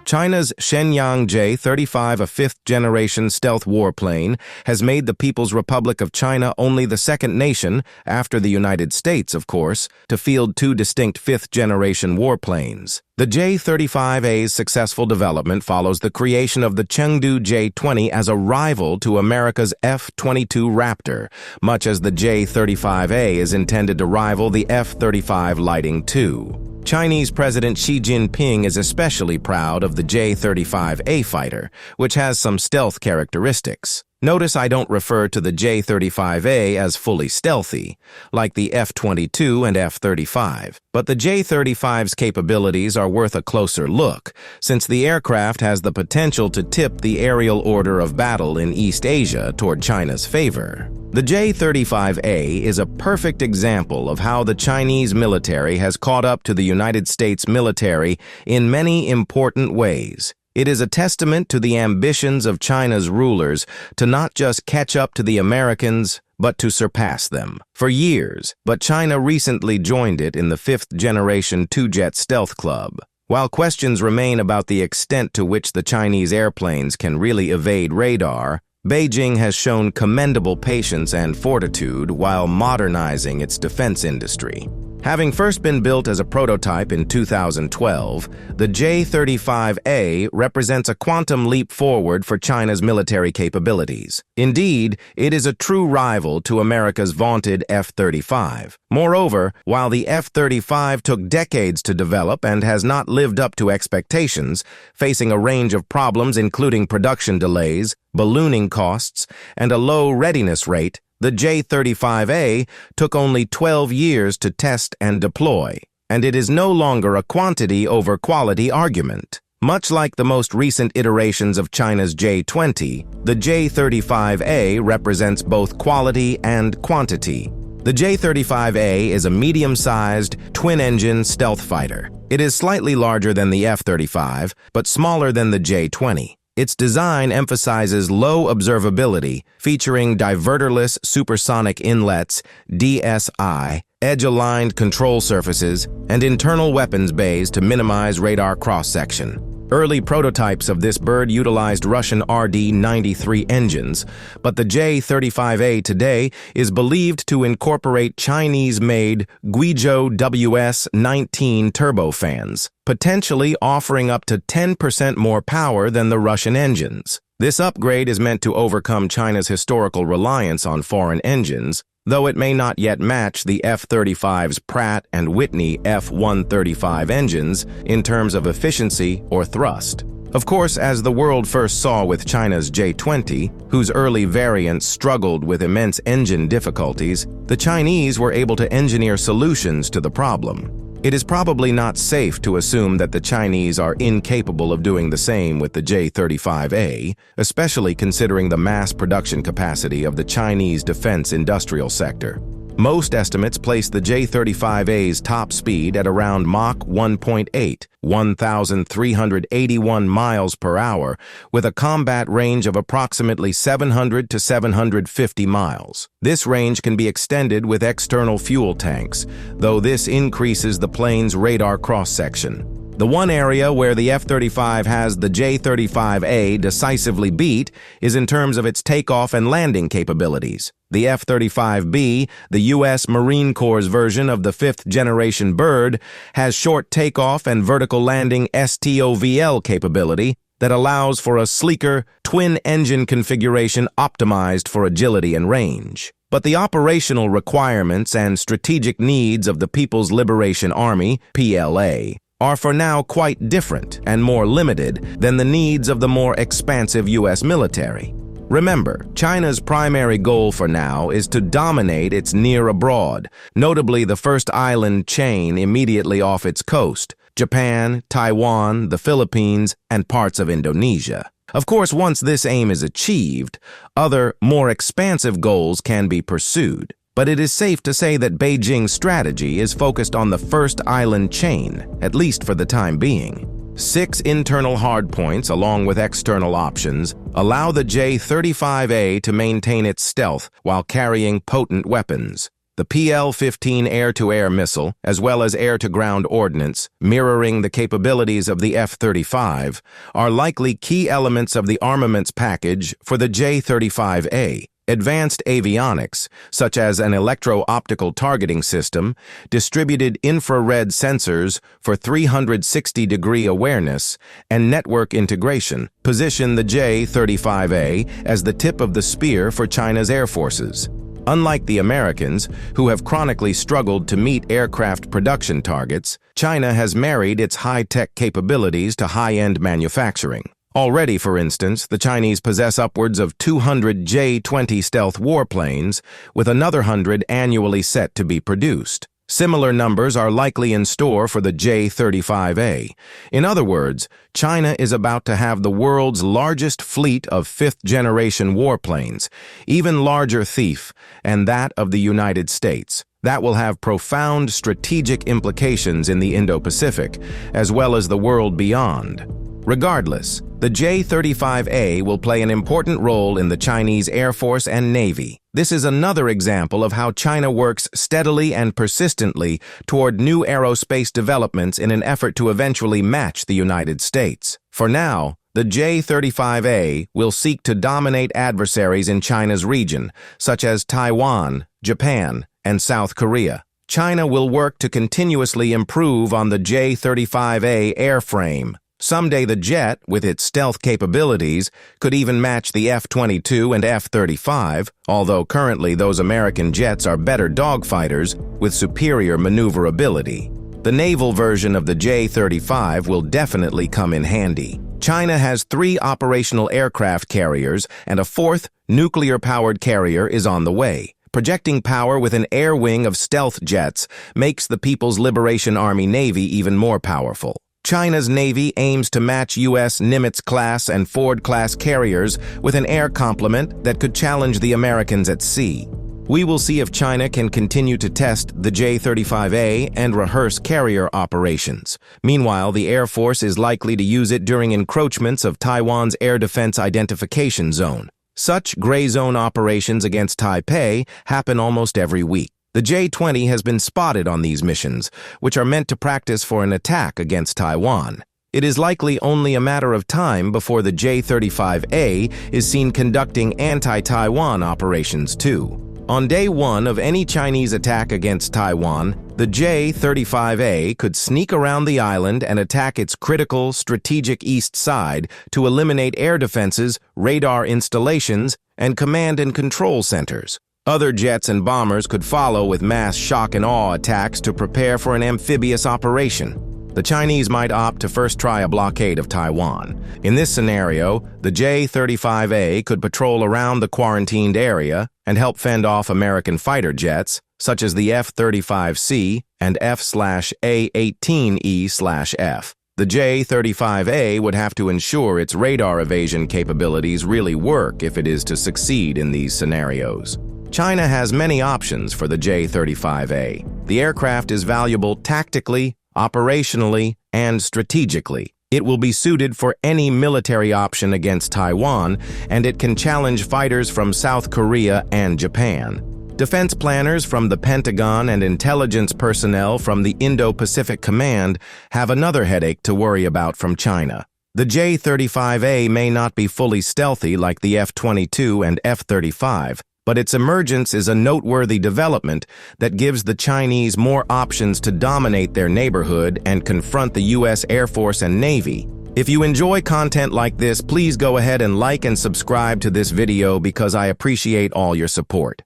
China's Shenyang J-35, a fifth-generation stealth warplane, has made the People's Republic of China only the second nation, after the United States, of course, to field two distinct fifth-generation warplanes. The J-35A's successful development follows the creation of the Chengdu J-20 as a rival to America's F-22 Raptor, much as the J-35A is intended to rival the F-35 Lightning II. Chinese President Xi Jinping is especially proud of the J-35A fighter, which has some stealth characteristics. Notice I don't refer to the J-35A as fully stealthy, like the F-22 and F-35, but the J-35's capabilities are worth a closer look, since the aircraft has the potential to tip the aerial order of battle in East Asia toward China's favor. The J-35A is a perfect example of how the Chinese military has caught up to the United States military in many important ways. It is a testament to the ambitions of China's rulers to not just catch up to the Americans, but to surpass them. For years, but China recently joined it in the fifth-generation two-jet stealth club. While questions remain about the extent to which the Chinese airplanes can really evade radar, Beijing has shown commendable patience and fortitude while modernizing its defense industry. Having first been built as a prototype in 2012, the J-35A represents a quantum leap forward for China's military capabilities. Indeed, it is a true rival to America's vaunted F-35. Moreover, while the F-35 took decades to develop and has not lived up to expectations, facing a range of problems including production delays, ballooning costs, and a low readiness rate, the J-35A took only 12 years to test and deploy, and it is no longer a quantity over quality argument. Much like the most recent iterations of China's J-20, the J-35A represents both quality and quantity. The J-35A is a medium-sized, twin-engine stealth fighter. It is slightly larger than the F-35, but smaller than the J-20. Its design emphasizes low observability, featuring diverterless supersonic inlets, DSI, edge-aligned control surfaces, and internal weapons bays to minimize radar cross-section. Early prototypes of this bird utilized Russian RD-93 engines, but the J-35A today is believed to incorporate Chinese-made Guizhou WS-19 turbofans, potentially offering up to 10% more power than the Russian engines. This upgrade is meant to overcome China's historical reliance on foreign engines, though it may not yet match the F-35's Pratt & Whitney F-135 engines in terms of efficiency or thrust. Of course, as the world first saw with China's J-20, whose early variants struggled with immense engine difficulties, the Chinese were able to engineer solutions to the problem. It is probably not safe to assume that the Chinese are incapable of doing the same with the J-35A, especially considering the mass production capacity of the Chinese defense industrial sector. Most estimates place the J-35A's top speed at around Mach 1.8, 1,381 miles per hour, with a combat range of approximately 700 to 750 miles. This range can be extended with external fuel tanks, though this increases the plane's radar cross-section. The one area where the F-35 has the J-35A decisively beat is in terms of its takeoff and landing capabilities. The F-35B, the U.S. Marine Corps' version of the fifth-generation bird, has short takeoff and vertical landing STOVL capability that allows for a sleeker, twin-engine configuration optimized for agility and range. But the operational requirements and strategic needs of the People's Liberation Army, PLA, are for now quite different and more limited than the needs of the more expansive U.S. military. Remember, China's primary goal for now is to dominate its near abroad, notably the first island chain immediately off its coast, Japan, Taiwan, the Philippines, and parts of Indonesia. Of course, once this aim is achieved, other, more expansive goals can be pursued. But it is safe to say that Beijing's strategy is focused on the first island chain, at least for the time being. 6 internal hardpoints, along with external options, allow the J-35A to maintain its stealth while carrying potent weapons. The PL-15 air-to-air missile, as well as air-to-ground ordnance, mirroring the capabilities of the F-35, are likely key elements of the armaments package for the J-35A. Advanced avionics, such as an electro-optical targeting system, distributed infrared sensors for 360-degree awareness, and network integration, position the J-35A as the tip of the spear for China's air forces. Unlike the Americans, who have chronically struggled to meet aircraft production targets, China has married its high-tech capabilities to high-end manufacturing. Already, for instance, the Chinese possess upwards of 200 J-20 stealth warplanes, with another 100 annually set to be produced. Similar numbers are likely in store for the J-35A. In other words, China is about to have the world's largest fleet of fifth-generation warplanes, even larger thief, and that of the United States. That will have profound strategic implications in the Indo-Pacific, as well as the world beyond. Regardless, the J-35A will play an important role in the Chinese Air Force and Navy. This is another example of how China works steadily and persistently toward new aerospace developments in an effort to eventually match the United States. For now, the J-35A will seek to dominate adversaries in China's region, such as Taiwan, Japan, and South Korea. China will work to continuously improve on the J-35A airframe. Someday the jet, with its stealth capabilities, could even match the F-22 and F-35, although currently those American jets are better dogfighters with superior maneuverability. The naval version of the J-35 will definitely come in handy. China has 3 operational aircraft carriers, and a 4th, nuclear-powered carrier is on the way. Projecting power with an air wing of stealth jets makes the People's Liberation Army Navy even more powerful. China's Navy aims to match U.S. Nimitz-class and Ford-class carriers with an air complement that could challenge the Americans at sea. We will see if China can continue to test the J-35A and rehearse carrier operations. Meanwhile, the Air Force is likely to use it during encroachments of Taiwan's Air Defense Identification Zone. Such gray zone operations against Taipei happen almost every week. The J-20 has been spotted on these missions, which are meant to practice for an attack against Taiwan. It is likely only a matter of time before the J-35A is seen conducting anti-Taiwan operations too. On day 1 of any Chinese attack against Taiwan, the J-35A could sneak around the island and attack its critical, strategic east side to eliminate air defenses, radar installations, and command and control centers. Other jets and bombers could follow with mass shock and awe attacks to prepare for an amphibious operation. The Chinese might opt to first try a blockade of Taiwan. In this scenario, the J-35A could patrol around the quarantined area and help fend off American fighter jets, such as the F-35C and F/A-18E/F. The J-35A would have to ensure its radar evasion capabilities really work if it is to succeed in these scenarios. China has many options for the J-35A. The aircraft is valuable tactically, operationally, and strategically. It will be suited for any military option against Taiwan, and it can challenge fighters from South Korea and Japan. Defense planners from the Pentagon and intelligence personnel from the Indo-Pacific Command have another headache to worry about from China. The J-35A may not be fully stealthy like the F-22 and F-35, but its emergence is a noteworthy development that gives the Chinese more options to dominate their neighborhood and confront the U.S. Air Force and Navy. If you enjoy content like this, please go ahead and like and subscribe to this video because I appreciate all your support.